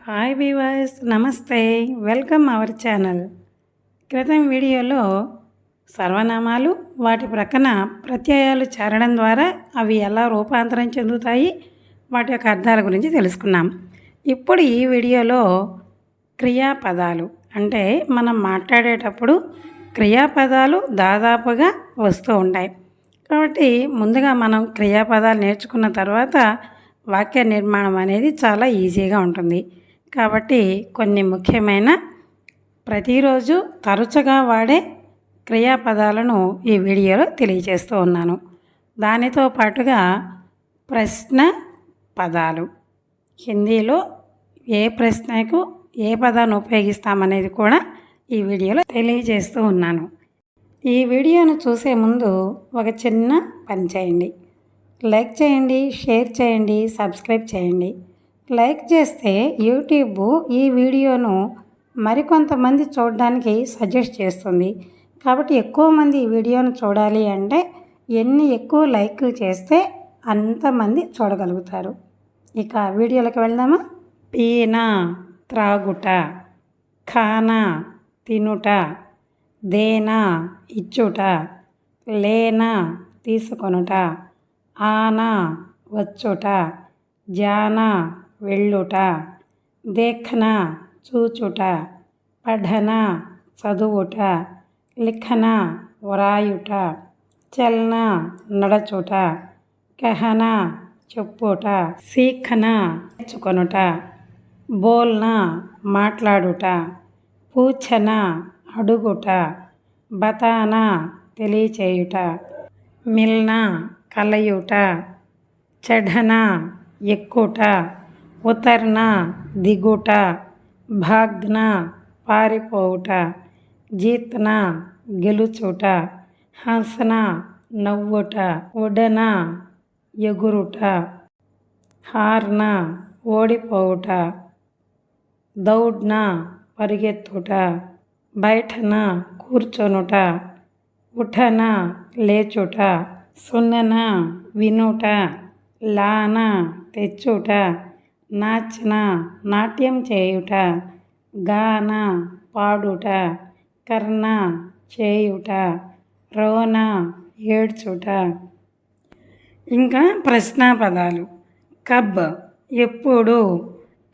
Hi weavers, నమస్తే. Welcome our channel. క్రితం వీడియోలో సర్వనామాలు, వాటి ప్రక్కన ప్రత్యయాలు చేరడం ద్వారా అవి ఎలా రూపాంతరం చెందుతాయి, వాటి యొక్క అర్థాల గురించి తెలుసుకున్నాం. ఇప్పుడు ఈ వీడియోలో క్రియాపదాలు అంటే మనం మాట్లాడేటప్పుడు క్రియాపదాలు దాదాపుగా వస్తూ ఉంటాయి. కాబట్టి ముందుగా మనం క్రియాపదాలు నేర్చుకున్న తర్వాత వాక్య నిర్మాణం అనేది చాలా ఈజీగా ఉంటుంది. కాబట్టి కొన్ని ముఖ్యమైన ప్రతిరోజు తరచుగా వాడే క్రియాపదాలను ఈ వీడియోలో తెలియజేస్తూ ఉన్నాను. దానితో పాటుగా ప్రశ్న పదాలు, హిందీలో ఏ ప్రశ్నకు ఏ పదాన్ని ఉపయోగిస్తామనేది కూడా ఈ వీడియోలో తెలియజేస్తూ ఉన్నాను. ఈ వీడియోను చూసే ముందు ఒక చిన్న పని చేయండి. లైక్ చేయండి, షేర్ చేయండి, సబ్స్క్రైబ్ చేయండి. లైక్ చేస్తే యూట్యూబ్ ఈ వీడియోను మరికొంతమంది చూడడానికి సజెస్ట్ చేస్తుంది. కాబట్టి ఎక్కువ మంది ఈ వీడియోను చూడాలి అంటే ఎన్ని ఎక్కువ లైక్లు చేస్తే అంతమంది చూడగలుగుతారు. ఇక వీడియోలోకి వెళ్దామా. పీనా త్రాగుట, ఖానా తినుట, దేనా ఇచ్చుట, లేనా తీసుకొనుట, ఆనా వచ్చుట, జానా వెళ్ళుట, దేఖ్నా చూచుట, పఠనా చదువుట, లిఖనా వ్రాయుట, చల్నా నడచుట, కహనా చెప్పుట, సీఖనా నేర్చుకొనుట, బోల్నా మాట్లాడుట, పూఛనా అడుగుట, బతానా తెలియచేయుట, మిల్నా కలయుట, చఢనా ఎక్కుట, ఉతర్నా దిగుట, భాగ్నా పారిపోవుట, జీత్నా గెలుచుట, హంసనా నవ్వుట, ఉడనా ఎగురుట, హార్నా ఓడిపోవుట, దౌడ్నా పరిగెత్తుట, బైఠనా కూర్చొనుట, ఉఠనా లేచుట, సున్ననా వినుట, లానా తెచ్చుట, నాచ్నా నాట్యం చేయుట, గానా పాడుట, కర్నా చేయుట, రోనా ఏడ్చుట. ఇంకా ప్రశ్నాపదాలు. కబ్ ఎప్పుడు,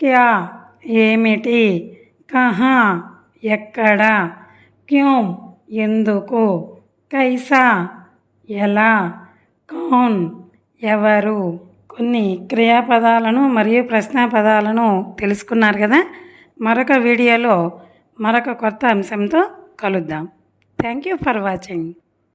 క్యా ఏమిటి, కహా ఎక్కడ, క్యోం ఎందుకు, కైసా ఎలా, కౌన్ ఎవరు. కొన్ని క్రియాపదాలను మరియు ప్రశ్నాపదాలను తెలుసుకున్నారు కదా. మరొక వీడియోలో మరొక కొత్త అంశంతో కలుద్దాం. Thank you for watching.